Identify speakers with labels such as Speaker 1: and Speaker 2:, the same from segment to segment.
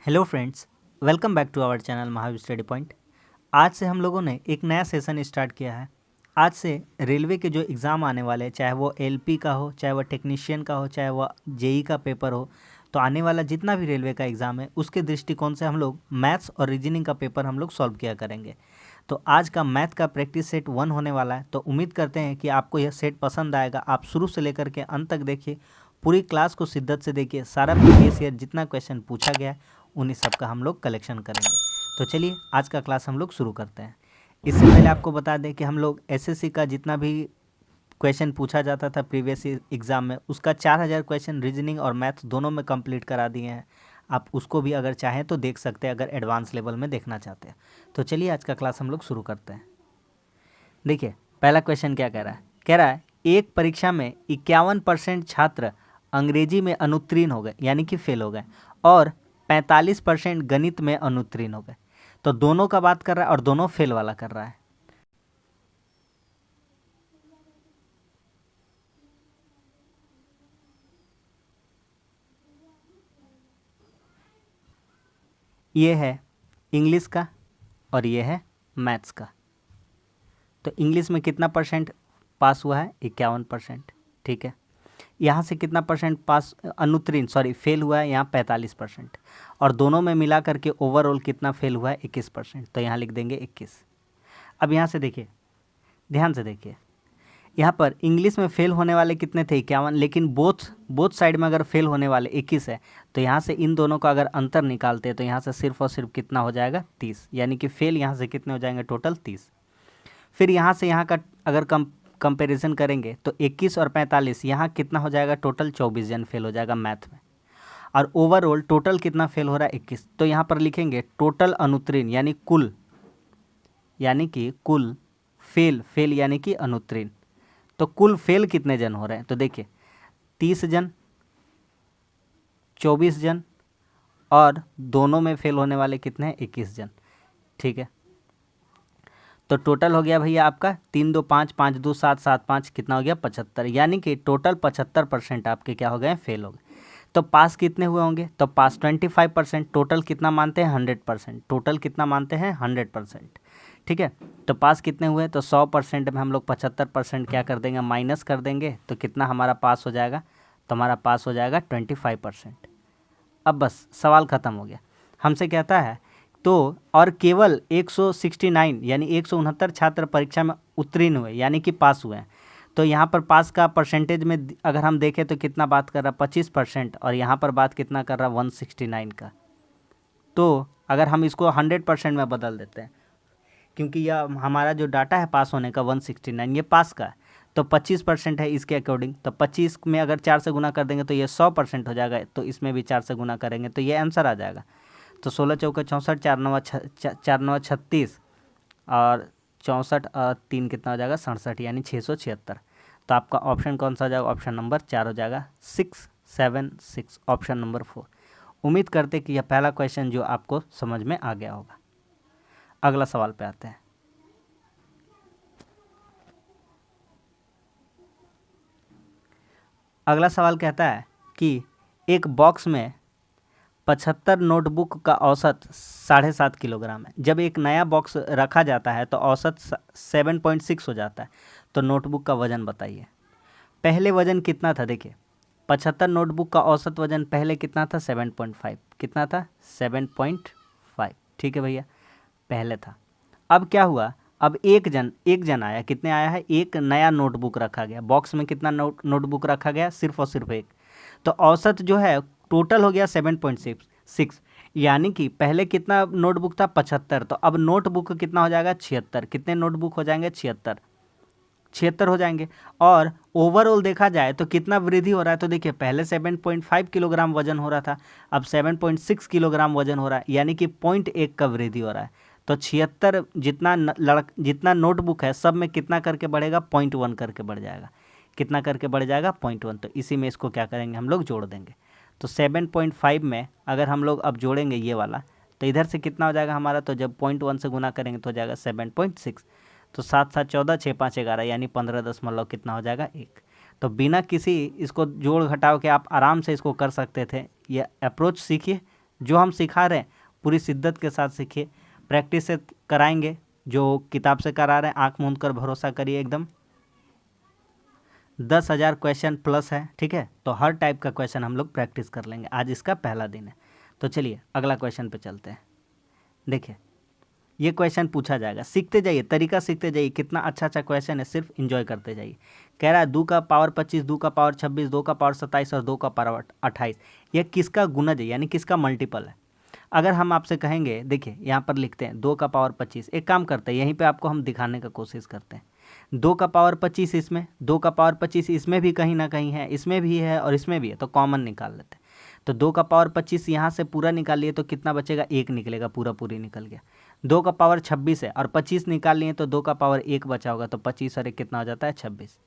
Speaker 1: Hello friends, welcome back to our channel Mahavir study point. आज से हम लोगों ने एक नया सेशन स्टार्ट किया है। आज से रेलवे के जो एग्ज़ाम आने वाले हैं, चाहे वो एलपी का हो, चाहे वो टेक्नीशियन का हो, चाहे वो जेई का पेपर हो, तो आने वाला जितना भी रेलवे का एग्ज़ाम है उसके दृष्टिकोण से हम लोग मैथ्स और रीजनिंग का पेपर हम लोग सॉल्व किया करेंगे। तो आज का मैथ का प्रैक्टिस सेट 1 होने वाला है। तो उम्मीद करते हैं कि आपको यह सेट पसंद आएगा। आप शुरू से लेकर के अंत तक देखिए, पूरी क्लास को शिद्दत से देखिए। सारा प्रीवियस ईयर जितना क्वेश्चन पूछा गया है उन्हीं सब का हम लोग कलेक्शन करेंगे। तो चलिए आज का क्लास हम लोग शुरू करते हैं। इससे पहले आपको बता दें कि हम लोग एसएससी का जितना भी क्वेश्चन पूछा जाता था प्रीवियस एग्ज़ाम में, उसका 4000 क्वेश्चन रीजनिंग और मैथ दोनों में कंप्लीट करा दिए हैं। आप उसको भी अगर चाहें तो देख सकते हैं, अगर एडवांस लेवल में देखना चाहते हैं। तो चलिए आज का क्लास हम लोग शुरू करते हैं। देखिए पहला क्वेश्चन क्या कह रहा है एक परीक्षा में 51% छात्र अंग्रेजी में अनुत्तीर्ण हो गए, यानी कि फेल हो गए, और 45% गणित में अनुत्तीर्ण हो गए। तो दोनों का बात कर रहा है और दोनों फेल वाला कर रहा है। ये है इंग्लिश का और ये है मैथ्स का। तो इंग्लिश में कितना परसेंट पास हुआ है? 51%। ठीक है, यहाँ से कितना परसेंट पास फेल हुआ है? यहाँ 45%। और दोनों में मिला करके ओवरऑल कितना फेल हुआ है? 21%। तो यहाँ लिख देंगे 21। अब यहाँ से देखिए, ध्यान से देखिए, यहाँ पर इंग्लिश में फेल होने वाले कितने थे? 51। लेकिन बोथ साइड में अगर फेल होने वाले 21 है, तो यहाँ से इन दोनों का अगर अंतर निकालते हैं तो यहाँ से सिर्फ और सिर्फ कितना हो जाएगा? 30। यानी कि फेल यहाँ से कितने हो जाएंगे? टोटल 30। फिर यहाँ से यहाँ का अगर कंपैरिजन करेंगे तो 21 और 45, यहाँ कितना हो जाएगा? टोटल 24 जन फेल हो जाएगा मैथ में। और ओवरऑल टोटल कितना फेल हो रहा है? 21। तो यहाँ पर लिखेंगे टोटल अनुत्तीर्ण, यानी कि कुल फेल यानी कि अनुत्तीर्ण। तो कुल फेल कितने जन हो रहे हैं? तो देखिए 30 जन, 24 जन, और दोनों में फेल होने वाले कितने हैं? 21 जन। ठीक है, तो टोटल हो गया भैया आपका 3 2 5 5 2 7 7 5, कितना हो गया? 75। यानी कि टोटल 75% आपके क्या हो गए? फेल हो गए। तो पास कितने हुए होंगे? तो पास 25%। टोटल कितना मानते हैं? 100%। टोटल कितना मानते हैं? 100%। ठीक है, तो पास कितने हुए? तो 100% में हम लोग 75% क्या कर देंगे? माइनस कर देंगे। तो कितना हमारा पास हो जाएगा? तो हमारा पास हो जाएगा 25%। अब बस सवाल ख़त्म हो गया। हमसे कहता है तो और केवल 169 यानी 169 छात्र परीक्षा में उत्तीर्ण हुए, यानी कि पास हुए हैं। तो यहाँ पर पास का परसेंटेज में अगर हम देखें तो कितना बात कर रहा है? 25%। और यहाँ पर बात कितना कर रहा है? 169 का। तो अगर हम इसको 100% में बदल देते हैं, क्योंकि यह हमारा जो डाटा है पास होने का 169, ये पास का है, तो 25% है इसके अकॉर्डिंग। तो 25 में अगर 4 से गुना कर देंगे तो ये 100% हो जाएगा। तो इसमें भी 4 से गुना करेंगे तो ये आंसर आ जाएगा। तो 16 चौका 64, 4 9 36, और 64 3 कितना हो जाएगा? 67, यानी 676। तो आपका ऑप्शन कौन सा हो जाएगा? ऑप्शन नंबर 4 हो जाएगा, 676, ऑप्शन नंबर 4। उम्मीद करते कि यह पहला क्वेश्चन जो आपको समझ में आ गया होगा। अगला सवाल पे आते हैं। अगला सवाल कहता है कि एक बॉक्स में 75 नोटबुक का औसत 7.5 किलोग्राम है। जब एक नया बॉक्स रखा जाता है तो औसत 7.6 हो जाता है। तो नोटबुक का वजन बताइए। पहले वजन कितना था? देखिए 75 नोटबुक का औसत वजन पहले कितना था? 7.5। कितना था? 7.5। ठीक है भैया, पहले था। अब क्या हुआ? अब एक जन आया। कितने आया है? एक नया नोटबुक रखा गया। बॉक्स में कितना नोटबुक रखा गया? सिर्फ और सिर्फ एक। तो औसत जो है टोटल हो गया 7.6। यानी कि पहले कितना नोटबुक था? 75। तो अब नोटबुक कितना हो जाएगा? 76। कितने नोटबुक हो जाएंगे? 76 हो जाएंगे। और ओवरऑल देखा जाए तो कितना वृद्धि हो रहा है? तो देखिए पहले 7.5 किलोग्राम वजन हो रहा था, अब 7.6 किलोग्राम वजन हो रहा है, यानी कि 0.1 का वृद्धि हो रहा है। तो 76 जितना नोटबुक है सब में कितना करके बढ़ेगा? 0.1 करके बढ़ जाएगा। कितना करके बढ़ जाएगा? 0.1। तो इसी में इसको क्या करेंगे? हम लोग जोड़ देंगे। तो 7.5 में अगर हम लोग अब जोड़ेंगे ये वाला, तो इधर से कितना हो जाएगा हमारा? तो जब 0.1 से गुना करेंगे तो हो जाएगा 7.6। तो 7 7 14, 6 5 11, यानी 15 कितना हो जाएगा? 1। तो बिना किसी इसको जोड़ घटाव के आप आराम से इसको कर सकते थे। ये अप्रोच सीखिए, जो हम सिखा रहे हैं पूरी शिद्दत के साथ सीखिए, प्रैक्टिस से कराएंगे, जो किताब से करा रहे हैं आँख मूंद कर भरोसा करिए एकदम। 10,000 क्वेश्चन प्लस है, ठीक है, तो हर टाइप का क्वेश्चन हम लोग प्रैक्टिस कर लेंगे। आज इसका पहला दिन है, तो चलिए अगला क्वेश्चन पे चलते हैं। देखिए ये क्वेश्चन पूछा जाएगा, सीखते जाइए, तरीका सीखते जाइए, कितना अच्छा अच्छा क्वेश्चन है, सिर्फ इंजॉय करते जाइए। कह रहा है 2 का पावर 25, 2 का पावर 26, 2 का पावर 27 और 2 का पावर 28, यह किसका गुणज है, यानी किसका मल्टीपल है। अगर हम आपसे कहेंगे, देखिए यहाँ पर लिखते हैं 2 का पावर 25, एक काम करते हैं यहीं पे आपको हम दिखाने का कोशिश करते हैं। 2 का पावर 25 इसमें, 2 का पावर 25 इसमें भी कहीं ना कहीं है, इसमें भी है और इसमें भी है, तो कॉमन निकाल लेते हैं। तो 2 का पावर 25 यहाँ से पूरा निकाल लिए तो कितना बचेगा, 1 निकलेगा, पूरी निकल गया। 2 का पावर 26 है और 25 निकाल लिए तो 2 का पावर 1 बचा होगा, तो 25 और 1 कितना हो जाता है 26।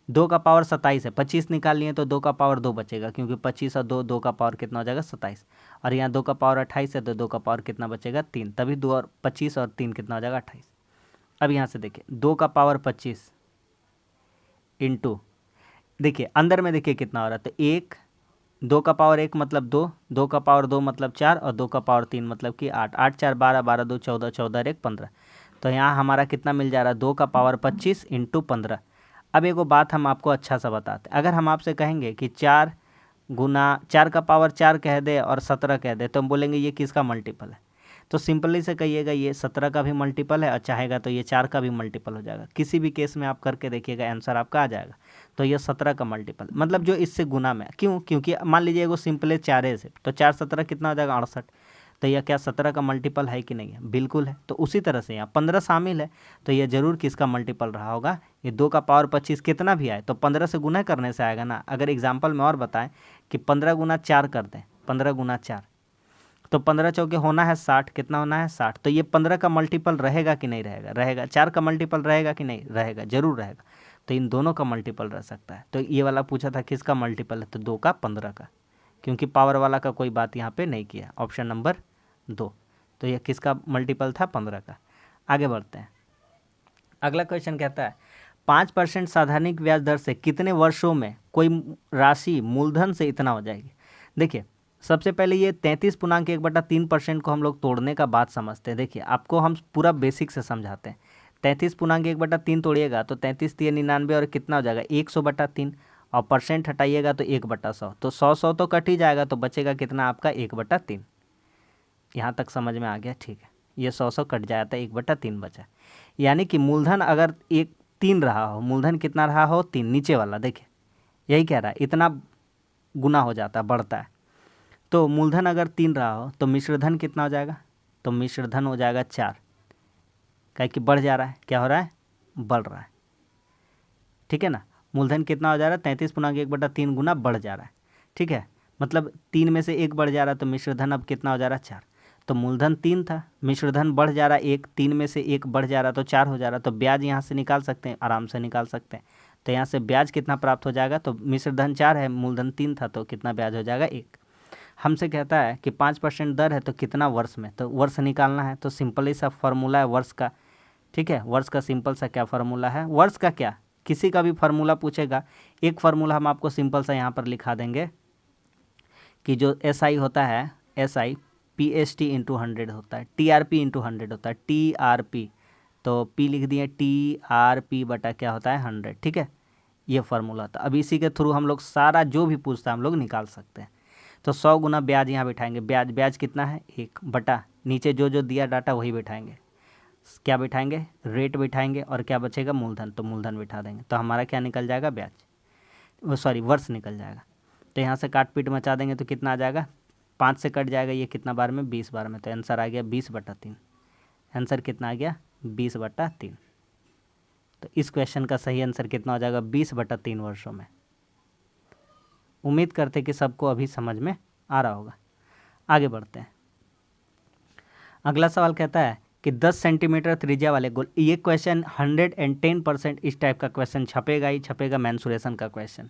Speaker 1: 2 का पावर 27 है, 25 निकाल लिए तो 2 का पावर 2 बचेगा, क्योंकि 25 और 2 का पावर कितना हो जाएगा 27। और यहाँ 2 का पावर 28 है तो 2 का पावर कितना बचेगा 3, तभी 2 और 25 और 3 कितना हो जाएगा 28। अब यहाँ से देखिए 2 का पावर 25 इंटू, देखिए अंदर में देखिए कितना हो रहा है, तो 1, 2 का पावर 1 मतलब 2, 2 का पावर 2 मतलब 4 और 2 का पावर 3 मतलब कि 8, 8 4 12, 12 2 14, 14 1 15। तो यहाँ हमारा कितना मिल जा रहा है, 2 का पावर 25 इंटू 15। अब एगो बात हम आपको अच्छा सा बताते हैं, अगर हम आपसे कहेंगे कि 4 गुना 4 का पावर 4 कह दे और 17 कह दे, तो हम बोलेंगे ये किसका मल्टीपल है, तो सिंपली से कहिएगा ये 17 का भी मल्टीपल है, और चाहेगा तो ये 4 का भी मल्टीपल हो जाएगा। किसी भी केस में आप करके देखिएगा आंसर आपका आ जाएगा। तो ये 17 का मल्टीपल, मतलब जो इससे गुना में, क्यों, क्योंकि मान लीजिए वो सिंपल है 4 से, तो 4 17 कितना हो जाएगा 68। तो यह क्या 17 का मल्टीपल है कि नहीं है, बिल्कुल है। तो उसी तरह से यहाँ 15 शामिल है, तो यह जरूर किसका मल्टीपल रहा होगा, ये 2 का पावर 25 कितना भी आए तो 15 से गुना करने से आएगा ना। अगर एग्जाम्पल में और बताएं कि 15 गुना 4 कर दें, 15 गुना 4, तो 15 चौके होना है 60, कितना होना है 60। तो ये 15 का मल्टीपल रहेगा कि नहीं रहेगा, रहेगा। 4 का मल्टीपल रहेगा कि नहीं रहेगा, जरूर रहेगा। तो इन दोनों का मल्टीपल रह सकता है। तो ये वाला पूछा था किसका मल्टीपल है, तो 2 का 15 का, क्योंकि पावर वाला का कोई बात यहाँ पे नहीं किया, ऑप्शन नंबर 2। तो यह किसका मल्टीपल था, 15 का। आगे बढ़ते हैं, अगला क्वेश्चन कहता है 5% साधारणिक ब्याज दर से कितने वर्षों में कोई राशि मूलधन से इतना हो जाएगी। देखिए सबसे पहले ये 33.1/3% को हम लोग तोड़ने का बात समझते हैं। देखिए आपको हम पूरा बेसिक से समझाते हैं। 33.1/3 तोड़िएगा तो 33 3 99 और कितना हो जाएगा 100/3, और परसेंट हटाइएगा तो 1/100, तो 100 तो कट ही जाएगा, तो बचेगा कितना आपका 1/3। यहाँ तक समझ में आ गया, ठीक है। ये 100 कट जाता है, 1/3 बचा। यानी कि मूलधन अगर 3 रहा हो, मूलधन कितना रहा हो 3, नीचे वाला देखिए यही कह रहा है, इतना गुना हो जाता है, बढ़ता है। तो मूलधन अगर 3 रहा हो तो मिश्रधन कितना हो जाएगा, तो मिश्रधन हो जाएगा 4, क्या कि बढ़ जा रहा है, क्या हो रहा है, बढ़ रहा है, ठीक है ना। मूलधन कितना हो जा रहा है 33.1/3 गुना बढ़ जा रहा है, ठीक है। मतलब 3 में से 1 बढ़ जा रहा है, तो मिश्रधन अब कितना हो जा रहा है 4। तो मूलधन 3 था, मिश्रधन बढ़ जा रहा है 1, 3 में से 1 बढ़ जा रहा है तो 4 हो जा रहा है। तो ब्याज यहाँ से निकाल सकते हैं, आराम से निकाल सकते हैं। तो यहाँ से ब्याज कितना प्राप्त हो जाएगा, तो मिश्रधन 4 है, मूलधन 3 था, तो कितना ब्याज हो जाएगा 1। हमसे कहता है कि 5% दर है तो कितना वर्ष में, तो वर्ष निकालना है। तो सिंपल ही सा फॉर्मूला है वर्ष का, ठीक है। वर्ष का सिंपल सा क्या फार्मूला है, वर्ष का क्या, किसी का भी फार्मूला पूछेगा, एक फार्मूला हम आपको सिंपल सा यहाँ पर लिखा देंगे कि जो SI होता है, SI PST इंटू 100 होता है, TRP इंटू 100 होता है, TRP, तो P लिख दिए, TRP बटा क्या होता है 100, ठीक है। ये फार्मूला था। अब इसी के थ्रू हम लोग सारा जो भी पूछता है हम लोग निकाल सकते हैं। तो 100 गुना ब्याज यहाँ बिठाएंगे, ब्याज कितना है 1 बटा नीचे जो जो दिया डाटा वही बिठाएंगे, क्या बिठाएंगे रेट बिठाएंगे, और क्या बचेगा मूलधन, तो मूलधन बिठा देंगे। तो हमारा क्या निकल जाएगा ब्याज, सॉरी वर्ष निकल जाएगा। तो यहाँ से काट पीट मचा देंगे तो कितना आ जाएगा, 5 से कट जाएगा ये कितना बार में 20 बार में, तो आंसर आ गया 20/3। आंसर कितना आ गया 20/3। तो इस क्वेश्चन का सही आंसर कितना हो जाएगा 20/3 वर्षों में। उम्मीद करते कि सबको अभी समझ में आ रहा होगा। आगे बढ़ते हैं, अगला सवाल कहता है कि 10 सेंटीमीटर त्रिज्या वाले गोल, ये क्वेश्चन 110% इस टाइप का क्वेश्चन छपेगा ही छपेगा, मेंसुरेशन का क्वेश्चन।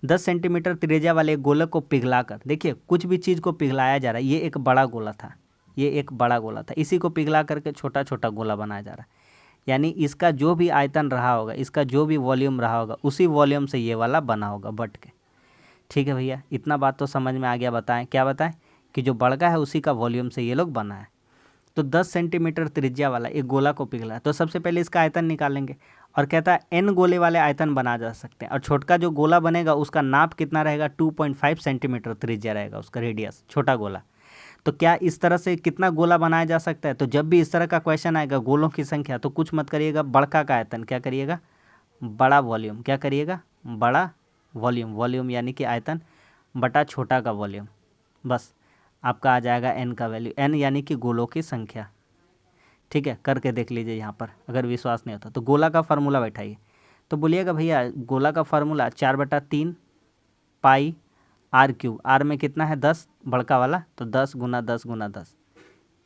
Speaker 1: 10 सेंटीमीटर त्रिज्या वाले गोलक को पिघलाकर, देखिए कुछ भी चीज़ को पिघलाया जा रहा है, ये एक बड़ा गोला था, ये एक बड़ा गोला था, इसी को पिघला करके छोटा छोटा गोला बनाया जा रहा है। यानी इसका जो भी आयतन रहा होगा, इसका जो भी वॉल्यूम रहा होगा, उसी वॉल्यूम से ये वाला बना होगा बट के, ठीक है भैया। इतना बात तो समझ में आ गया। बताएं क्या बताएं, कि जो बड़का है उसी का वॉल्यूम से ये लोग बना है। तो 10 सेंटीमीटर त्रिज्या वाला एक गोला को पिघला है, तो सबसे पहले इसका आयतन निकालेंगे और कहता है n गोले वाले आयतन बना जा सकते हैं, और छोटका जो गोला बनेगा उसका नाप कितना रहेगा, 2.5 सेंटीमीटर त्रिज्या रहेगा उसका रेडियस, छोटा गोला। तो क्या इस तरह से कितना गोला बनाया जा सकता है? तो जब भी इस तरह का क्वेश्चन आएगा गोलों की संख्या, तो कुछ मत करिएगा, बड़का का आयतन क्या करिएगा, बड़ा वॉल्यूम, क्या करिएगा, बड़ा वॉल्यूम, वॉल्यूम यानी कि आयतन बटा छोटा का वॉल्यूम, बस आपका आ जाएगा n का वैल्यू, n यानी कि गोलों की संख्या। ठीक है, करके देख लीजिए यहाँ पर, अगर विश्वास नहीं होता तो गोला का फार्मूला बैठाइए। तो बोलिएगा भैया गोला का formula 4/3 pi r cube, r में कितना है 10 बड़का वाला, तो 10 गुना 10 गुना 10।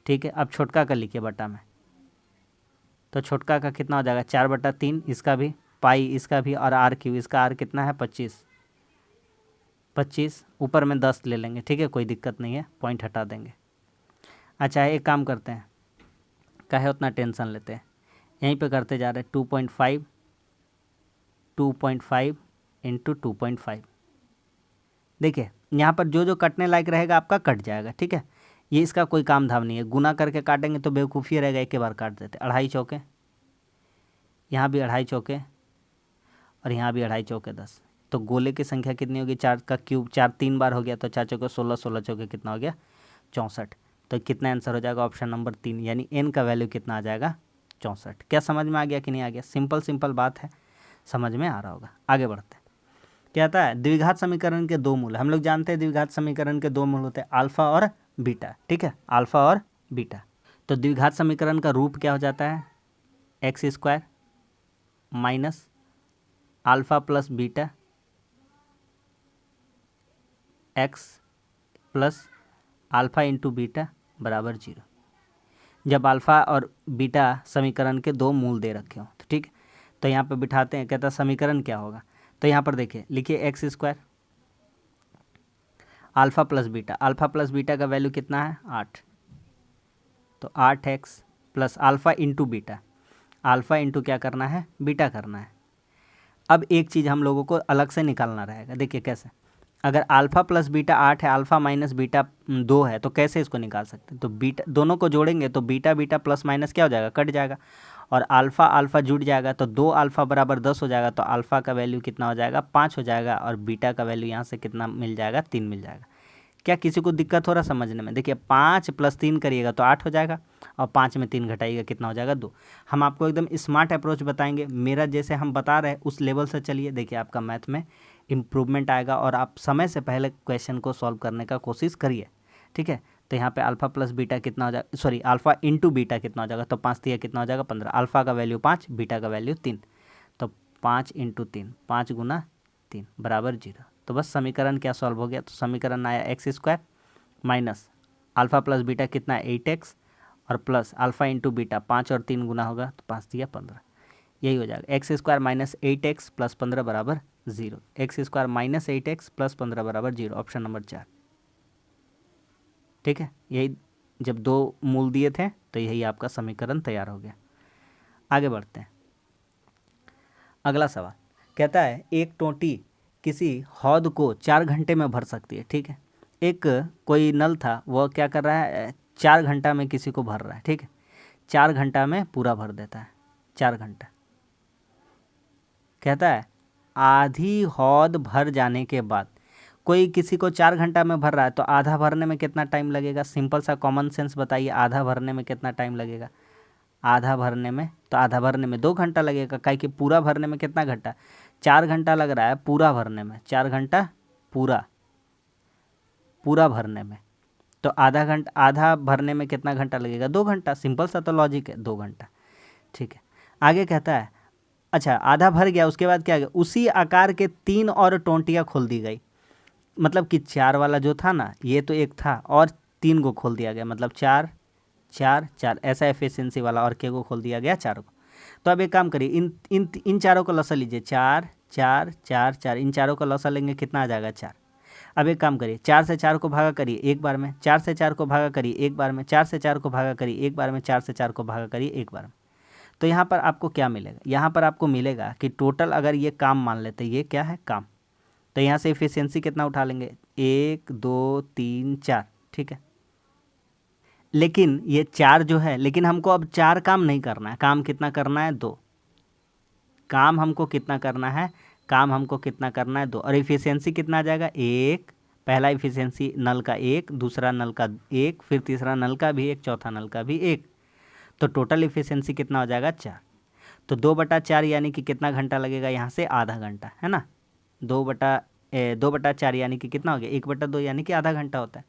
Speaker 1: ठीक है, अब छोटका का लिखिए बटा में, तो छोटका का कितना हो जाएगा 4/3, इसका भी पाई इसका भी, और आर क्यूब, इसका आर कितना है 25, ऊपर में 10 ले लेंगे। ठीक है, कोई दिक्कत नहीं है, पॉइंट हटा देंगे। अच्छा एक काम करते हैं, काहे उतना टेंशन लेते हैं, यहीं पे करते जा रहे हैं, 2.5 इंटू 2.5। देखिए यहाँ पर जो जो कटने लायक रहेगा आपका कट जाएगा। ठीक है, ये इसका कोई काम धाम नहीं है, गुना करके काटेंगे तो बेवकूफ़ी रहेगा, एक ही बार काट देते। 2.5 चौके, यहाँ भी 2.5 चौके, और यहाँ भी 2.5 चौके 10। तो गोले की संख्या कितनी होगी, 4 का क्यूब, 4 3 बार हो गया, तो 4 चौके 16, 16 चौके कितना हो गया 64। तो कितना आंसर हो जाएगा, ऑप्शन नंबर 3, यानी n का वैल्यू कितना आ जाएगा 64। क्या समझ में आ गया कि नहीं आ गया? सिंपल बात है, समझ में आ रहा होगा। आगे बढ़ते हैं, क्या आता है, द्विघात समीकरण के दो मूल। हम लोग जानते हैं द्विघात समीकरण के दो मूल होते हैं, अल्फा और बीटा। ठीक है, अल्फा और बीटा। तो द्विघात समीकरण का रूप क्या हो जाता है, x² minus alpha plus beta x plus alpha into beta बराबर 0, जब अल्फ़ा और बीटा समीकरण के दो मूल दे रखे हो। तो ठीक है, तो यहाँ पे बिठाते हैं, कहता समीकरण क्या होगा। तो यहाँ पर देखिए, लिखिए x² अल्फ़ा प्लस बीटा का वैल्यू कितना है 8, तो 8x plus alpha into beta, alpha into क्या करना है, बीटा करना है। अब एक चीज़ हम लोगों को अलग से निकालना रहेगा, देखिए कैसे, अगर अल्फ़ा प्लस बीटा 8 है, अल्फ़ा माइनस बीटा 2 है, तो कैसे इसको निकाल सकते हैं, तो बीटा दोनों को जोड़ेंगे तो बीटा बीटा प्लस माइनस क्या हो जाएगा, कट जाएगा, और अल्फ़ा अल्फ़ा जुड़ जाएगा, तो 2 अल्फ़ा बराबर 10 हो जाएगा, तो अल्फ़ा का वैल्यू कितना हो जाएगा 5 हो जाएगा, और बीटा का वैल्यू यहाँ से कितना मिल जाएगा 3 मिल जाएगा। क्या किसी को दिक्कत हो रहा समझने में? देखिए 5 + 3 करिएगा तो 8 हो जाएगा, और 5 में 3 घटाइएगा कितना हो जाएगा 2। हम आपको एकदम स्मार्ट अप्रोच बताएंगे, मेरा जैसे हम बता रहे हैं उस लेवल से चलिए, देखिए आपका मैथ में इम्प्रूवमेंट आएगा, और आप समय से पहले क्वेश्चन को सॉल्व करने का कोशिश करिए। ठीक है, तो यहाँ पे अल्फ़ा प्लस बीटा कितना हो जाएगा, सॉरी अल्फ़ा इंटू बीटा कितना हो जाएगा, तो 5 दिया कितना हो जाएगा 15, अल्फ़ा का वैल्यू 5, बीटा का वैल्यू 3, तो 5 इंटू 3, 5 गुना 3 बराबर 0। तो बस समीकरण क्या सॉल्व हो गया, तो समीकरण आया x² minus alpha plus beta कितना है 8x, और प्लस अल्फ़ा इंटू बीटा 5 और 3 गुना होगा, तो 5 दिया 15, यही हो जाएगा। x² माइनस 8x प्लस 15 बराबर 0, x² माइनस 8x प्लस 15 बराबर 0, ऑप्शन नंबर 4। ठीक है, यही जब दो मूल दिए थे तो यही आपका समीकरण तैयार हो गया। आगे बढ़ते हैं, अगला सवाल कहता है एक टोंटी किसी हौद को 4 घंटे में भर सकती है। ठीक है, एक कोई नल था, वह क्या कर रहा है 4 घंटा में किसी को भर रहा है। ठीक है, 4 घंटा में पूरा भर देता है, 4 घंटा। कहता है आधी हौद भर जाने के बाद कोई किसी को 4 घंटा में भर रहा है, तो आधा भरने में कितना टाइम लगेगा? सिंपल सा कॉमन सेंस बताइए, आधा भरने में कितना टाइम लगेगा? आधा भरने में, तो आधा भरने में 2 घंटा लगेगा, काहे कि पूरा भरने में कितना घंटा, 4 घंटा लग रहा है पूरा भरने में, 4 घंटा पूरा भरने में, तो आधा भरने में कितना घंटा लगेगा? 2 घंटा। सिंपल सा तो लॉजिक है, 2 घंटा। ठीक है, आगे कहता है अच्छा आधा भर गया, उसके बाद क्या गया, उसी आकार के 3 और टोंटियाँ खोल दी गई, मतलब कि 4 वाला जो था ना, ये तो एक था और 3 को खोल दिया गया, मतलब 4 4 4, ऐसा एफिशिएंसी वाला, और के को खोल दिया गया 4 को। तो अब एक काम करिए, इन चारों को लसा लीजिए, 4 4 4 4, इन चारों को लसा लेंगे कितना आ जाएगा 4। अब एक काम करिए, 4 से 4 को भागा करिए एक बार में, 4 से 4 को भागा करिए एक बार में, 4 से 4 को भागा करिए एक बार में, 4 से 4 को भागा करिए एक बार में। तो यहाँ पर आपको क्या मिलेगा, यहाँ पर आपको मिलेगा कि टोटल अगर ये काम मान लेते, ये क्या है काम, तो यहाँ से एफिशिएंसी कितना उठा लेंगे 1 2 3 4, ठीक है। लेकिन ये 4 जो है, लेकिन हमको अब 4 काम नहीं करना है, काम कितना करना है 2। काम हमको कितना करना है, काम हमको कितना करना है 2। और इफिशियंसी कितना आ जाएगा 1, पहला इफिशियंसी नल का 1, दूसरा नल का 1, फिर तीसरा नल का भी 1, चौथा नल का भी 1, तो टोटल इफिशियंसी कितना हो जाएगा 4। तो 2/4 यानी कि कितना घंटा लगेगा यहाँ से, आधा घंटा, है ना। 2/4 यानी कि कितना हो गया, 1/2 यानी कि आधा घंटा होता है।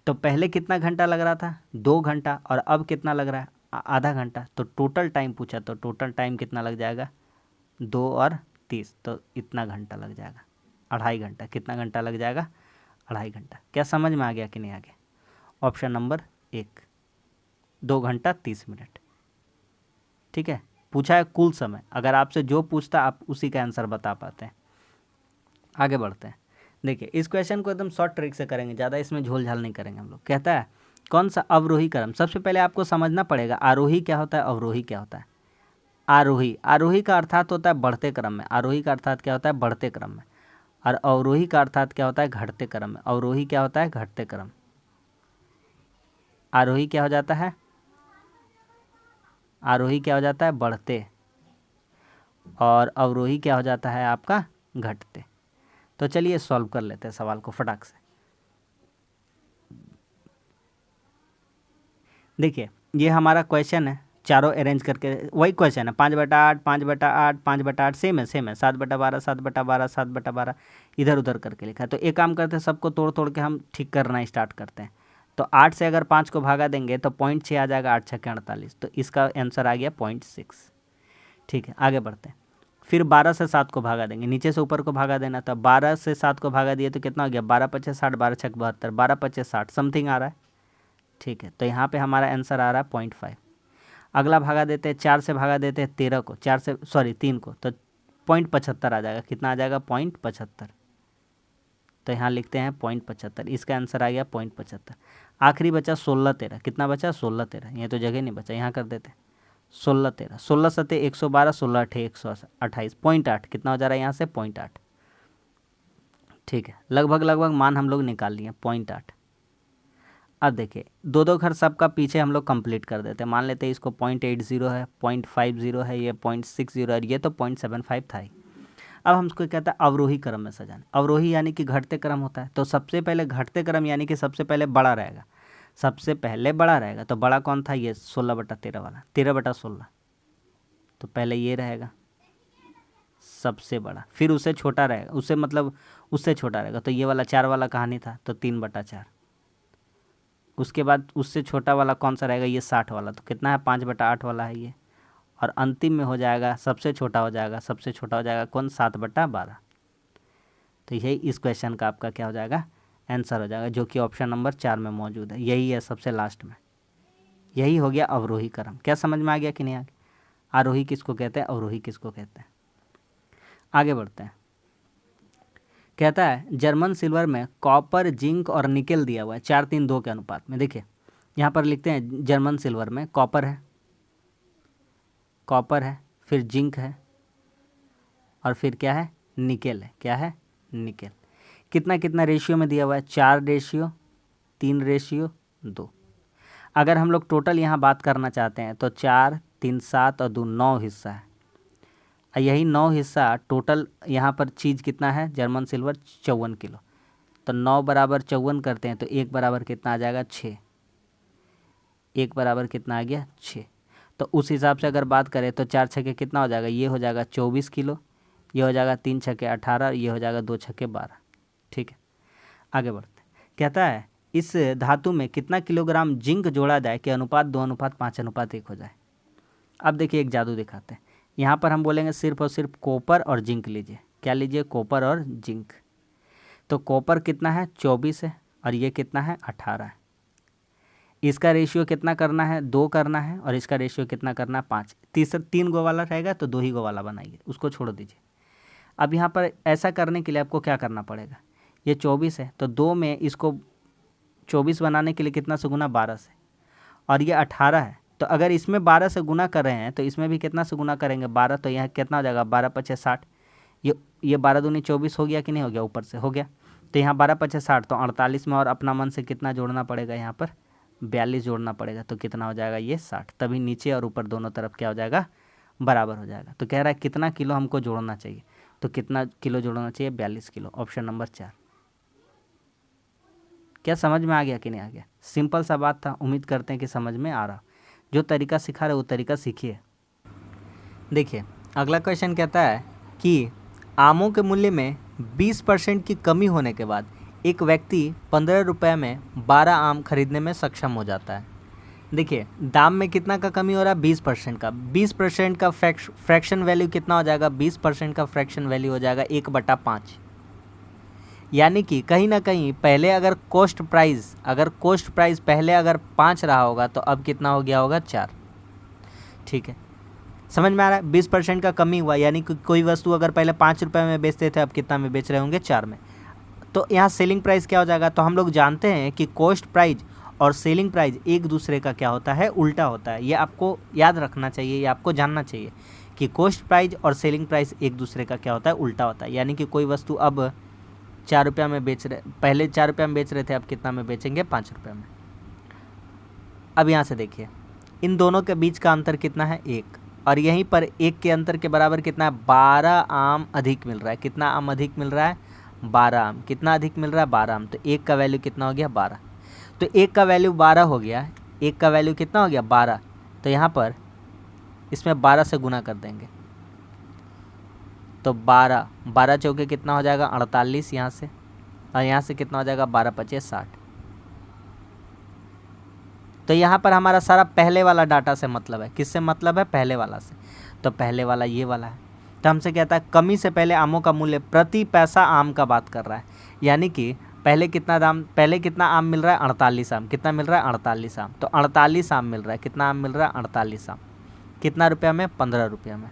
Speaker 1: तो पहले कितना घंटा लग रहा था 2 घंटा, और अब कितना लग रहा है आधा घंटा। तो टोटल टाइम पूछा, तो टोटल टाइम कितना लग जाएगा 2 और 30, तो इतना घंटा लग जाएगा, 2.5 घंटा। कितना घंटा लग जाएगा 2.5 घंटा। क्या समझ में आ गया कि नहीं आ गया? ऑप्शन नंबर 1, 2 घंटा 30 मिनट। ठीक है, पूछा है कुल समय। अगर आपसे जो पूछता आप उसी का आंसर बता पाते हैं। आगे बढ़ते हैं। देखिए इस क्वेश्चन को एकदम शॉर्ट ट्रिक से करेंगे, ज़्यादा इसमें झोल झाल नहीं करेंगे हम लोग। कहता है कौन सा अवरोही क्रम, सबसे पहले आपको समझना पड़ेगा आरोही क्या होता है, अवरोही क्या होता है। आरोही, आरोही का अर्थात होता है बढ़ते क्रम में, आरोही का अर्थात क्या होता है बढ़ते क्रम में, और अवरोही का अर्थात क्या होता है घटते क्रम में। अवरोही क्या होता है घटते क्रम, आरोही क्या हो जाता है, आरोही क्या हो जाता है बढ़ते, और अवरोही क्या हो जाता है आपका घटते। तो चलिए सॉल्व कर लेते हैं सवाल को फटाक से। देखिए ये हमारा क्वेश्चन है, चारों अरेंज करके वही क्वेश्चन है, 5/8 5/8 5/8 सेम है 7/12 7/12 7/12 इधर उधर करके लिखा है। तो एक काम करते हैं, सबको तोड़ तोड़ के हम ठीक करना स्टार्ट करते हैं। तो 8 से अगर 5 को भागा देंगे तो 0.6 आ जाएगा, 8 छक्के 48, तो इसका आंसर आ गया 0.6। ठीक है आगे बढ़ते हैं। फिर 12 से 7 को भागा देंगे, नीचे से ऊपर को भागा देना। तो 12 से 7 को भागा दिए तो कितना हो गया, 12×5 = 60, 12×6 = 72, 12×5 = 60 समथिंग आ रहा है। ठीक है, तो यहाँ पे हमारा आंसर आ रहा है 0.5। अगला भागा देते हैं, 4 से भागा देते हैं 13 को, 3 को, तो 0.75 आ जाएगा। कितना आ जाएगा 0.75, तो यहाँ लिखते हैं 0.75, इसका आंसर आ गया 0.75। आखिरी बचा 16 13, कितना बचा 16 13, ये तो जगह नहीं बचा, यहाँ कर देते हैं 16 13, 16 7 112, 16 8 128, 0.8 कितना हो जा रहा है यहाँ से 0.8। ठीक है, लगभग मान हम लोग निकाल लिए 0.8। अब देखिए दो दो घर सबका पीछे हम लोग कंप्लीट कर देते हैं। मान लेते हैं इसको 0.80 है, 0.50 है, ये 0.60 है, ये तो 0.75 था ही। अब हमको कहता है अवरोही क्रम में सजाना। अवरोही यानी कि घटते क्रम होता है, तो सबसे पहले घटते क्रम यानी कि सबसे पहले बड़ा रहेगा, सबसे पहले बड़ा रहेगा। तो बड़ा कौन था, ये 16/13 वाला, 13/16, तो पहले ये रहेगा सबसे बड़ा, फिर उससे छोटा रहेगा, उससे मतलब उससे छोटा रहेगा, तो ये वाला 4 वाला कहानी था, तो 3/4। उसके बाद उससे छोटा वाला कौन सा रहेगा, ये 60 वाला, तो कितना है 5/8 वाला है ये। और अंतिम में हो जाएगा सबसे छोटा हो जाएगा, सबसे छोटा हो जाएगा कौन 7/12। तो यही इस क्वेश्चन का आपका क्या हो जाएगा आंसर हो जाएगा, जो कि ऑप्शन नंबर 4 में मौजूद है, यही है सबसे लास्ट में। यही हो गया अवरोही क्रम। क्या समझ में आ गया कि नहीं आ गया? आरोही किसको कहते हैं, अवरोही किसको कहते हैं। आगे बढ़ते हैं। कहता है जर्मन सिल्वर में कॉपर जिंक और निकेल दिया हुआ है 4:3:2 के अनुपात में। देखिए यहाँ पर लिखते हैं जर्मन सिल्वर में कॉपर है, कॉपर है, फिर जिंक है, और फिर क्या है निकेल है। क्या है निकेल। कितना कितना रेशियो में दिया हुआ है, 4:3:2। अगर हम लोग टोटल यहाँ बात करना चाहते हैं तो 4 3 7 और 2 9 हिस्सा है, यही 9 हिस्सा टोटल। यहाँ पर चीज़ कितना है जर्मन सिल्वर 54 किलो, तो 9 बराबर 54 करते हैं तो 1 बराबर कितना आ जाएगा 6, 1 बराबर कितना आ गया 6। तो उस हिसाब से अगर बात करें तो 4 छक्के कितना हो जाएगा, ये हो जाएगा 24 किलो, ये हो जाएगा 3 छक्के 18, ये हो जाएगा 2 छक्के 12। ठीक है आगे बढ़ते हैं। कहता है इस धातु में कितना किलोग्राम जिंक जोड़ा जाए कि अनुपात 2:5:1 हो जाए। अब देखिए एक जादू दिखाते हैं। यहाँ पर हम बोलेंगे सिर्फ और सिर्फ कॉपर और जिंक लीजिए। क्या लीजिए, कॉपर और जिंक। तो कॉपर कितना है 24 है, और ये कितना है 18 है। इसका रेशियो कितना करना है 2 करना है, और इसका रेशियो कितना करना है 5। 3 गो वाला रहेगा तो 2 ही गो वाला बनाइए, उसको छोड़ दीजिए। अब यहाँ पर ऐसा करने के लिए आपको क्या करना पड़ेगा, ये 24 है तो 2 में इसको 24 बनाने के लिए कितना से गुना 12 से, और ये 18 है तो अगर इसमें 12 से गुना कर रहे हैं तो इसमें भी कितना से गुना करेंगे 12, तो यहाँ कितना हो जाएगा 12×5 = 60। ये 12 दूनी 24 हो गया कि नहीं हो गया, ऊपर से हो गया। तो यहाँ 12 पचे 60, तो 48 में और अपना मन से कितना जोड़ना पड़ेगा, यहाँ पर 42 जोड़ना पड़ेगा, तो कितना हो जाएगा ये 60। तभी नीचे और ऊपर दोनों तरफ क्या हो जाएगा, बराबर हो जाएगा। तो कह रहा है कितना किलो हमको जोड़ना चाहिए, तो कितना किलो जोड़ना चाहिए, 42 किलो, ऑप्शन नंबर 4। क्या समझ में आ गया कि नहीं आ गया? सिंपल सा बात था, उम्मीद करते हैं कि समझ में आ रहा। जो तरीका सिखा रहे वो तरीका सीखिए। देखिए अगला क्वेश्चन कहता है कि आमों के मूल्य में 20% की कमी होने के बाद एक व्यक्ति 15 रुपये में 12 आम खरीदने में सक्षम हो जाता है। देखिए दाम में कितना का कमी हो रहा है, 20% का। 20% का फ्रैक्शन वैल्यू कितना हो जाएगा, 20% का फ्रैक्शन वैल्यू हो जाएगा 1/5। यानी कि कहीं ना कहीं पहले अगर कॉस्ट प्राइस पहले अगर 5 रहा होगा तो अब कितना हो गया होगा, 4। ठीक है, समझ में आ रहा है? 20% का कमी हुआ, यानी कि कोई वस्तु अगर पहले 5 रुपये में बेचते थे, अब कितना में बेच रहे होंगे, 4 में। तो यहाँ सेलिंग प्राइस क्या हो जाएगा, तो हम लोग जानते हैं कि कॉस्ट प्राइस और सेलिंग प्राइस एक दूसरे का क्या होता है, उल्टा होता है। ये आपको याद रखना चाहिए, ये आपको जानना चाहिए कि कॉस्ट प्राइस और सेलिंग प्राइस एक दूसरे का क्या होता है, उल्टा होता है। यानी कि कोई वस्तु अब 4 रुपये में बेच रहे, पहले 4 रुपये में बेच रहे थे, अब कितना में बेचेंगे, 5 रुपये में। अब यहाँ से देखिए इन दोनों के बीच का अंतर कितना है, 1, और यहीं पर 1 के अंतर के बराबर कितना है, 12 आम अधिक मिल रहा है। कितना आम अधिक मिल रहा है, 12 आम। कितना अधिक मिल रहा है, 12 आम। तो 1 का वैल्यू कितना हो गया, 12। तो 1 का वैल्यू 12 हो गया, 1 का वैल्यू कितना हो गया, 12। तो यहाँ पर इसमें 12 से गुना कर देंगे, तो 12 चौके कितना हो जाएगा, 48 यहाँ से, और यहाँ से कितना हो जाएगा, 12 पचे 60। तो यहाँ पर हमारा सारा पहले वाला डाटा से मतलब है। किससे मतलब है, पहले वाला से। तो पहले वाला ये वाला है। तो हमसे कहता है कमी से पहले आमों का मूल्य प्रति पैसा आम का बात कर रहा है। यानी कि पहले कितना आम मिल रहा है, 48 आम। कितना मिल रहा है, 48 आम। तो 48 आम मिल रहा है। कितना आम मिल रहा है, 48 आम। कितना रुपया में, 15 रुपया में।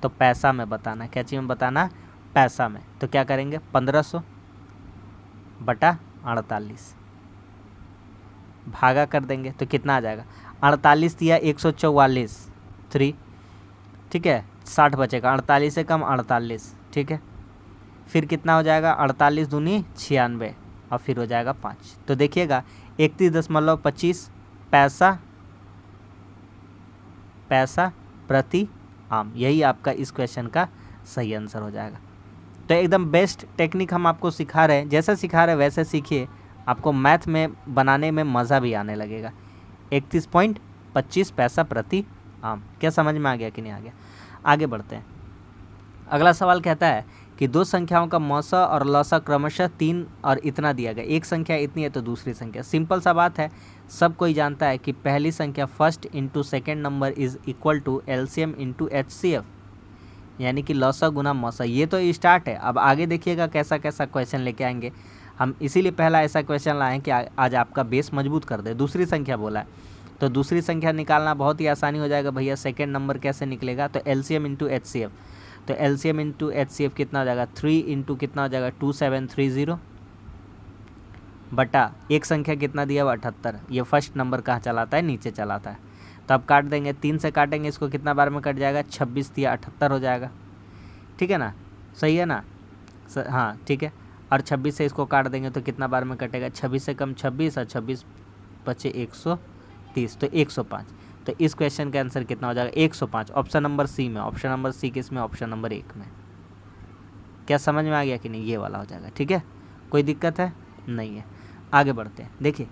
Speaker 1: तो पैसा में बताना, क्या चीज़ में बताना, पैसा में। तो क्या करेंगे, 1500 बटा 48 भागा कर देंगे, तो कितना आ जाएगा, 48 दिया 144, 3। ठीक है, 60 बचेगा, 48 से कम 48। ठीक है, फिर कितना हो जाएगा, 48 दूनी 96, और फिर हो जाएगा 5। तो देखिएगा 31.25 पैसा प्रति आम। यही आपका इस क्वेश्चन का सही आंसर हो जाएगा। तो एकदम बेस्ट टेक्निक हम आपको सिखा रहे हैं, जैसा सिखा रहे हैं वैसे सीखिए, आपको मैथ में बनाने में मज़ा भी आने लगेगा। 31.25 पैसा प्रति आम। क्या समझ में आ गया कि नहीं आ गया? आगे बढ़ते हैं। अगला सवाल कहता है कि दो संख्याओं का मौसा और लौसा क्रमशः 3 और इतना दिया गया। एक संख्या इतनी है तो दूसरी संख्या। सिंपल सा बात है, सब कोई जानता है कि पहली संख्या first into second number is equal to LCM into HCF, यानी कि लौसा गुना मौसा। ये तो स्टार्ट है, अब आगे देखिएगा कैसा कैसा क्वेश्चन लेके आएंगे हम। इसीलिए पहला ऐसा क्वेश्चन लाए कि आज आपका बेस मजबूत कर दे। दूसरी संख्या बोला है तो दूसरी संख्या निकालना बहुत ही आसानी हो जाएगा भैया। सेकेंड नंबर कैसे निकलेगा, तो एलसीएम इंटू HCF। तो एलसीएम इंटू HCF कितना हो जाएगा, 3 इंटू कितना हो जाएगा, 2730 बटा एक संख्या कितना दिया हुआ, 78। ये फर्स्ट नंबर कहाँ चलाता है, नीचे चलाता है। तो अब काट देंगे, 3 से काटेंगे इसको, कितना बार में कट जाएगा, 26 दिया 78 हो जाएगा। ठीक है ना, सही है ना, हाँ ठीक है। और 26 से इसको काट देंगे तो कितना बार में कटेगा, 26 से कम 26, और 26 बचे 130, तो 105। तो इस क्वेश्चन का आंसर कितना हो जाएगा, 105। ऑप्शन नंबर सी में। ऑप्शन नंबर सी किस में, ऑप्शन नंबर 1 में। क्या समझ में आ गया कि नहीं, ये वाला हो जाएगा। ठीक है, कोई दिक्कत है नहीं है। आगे बढ़ते हैं। देखिए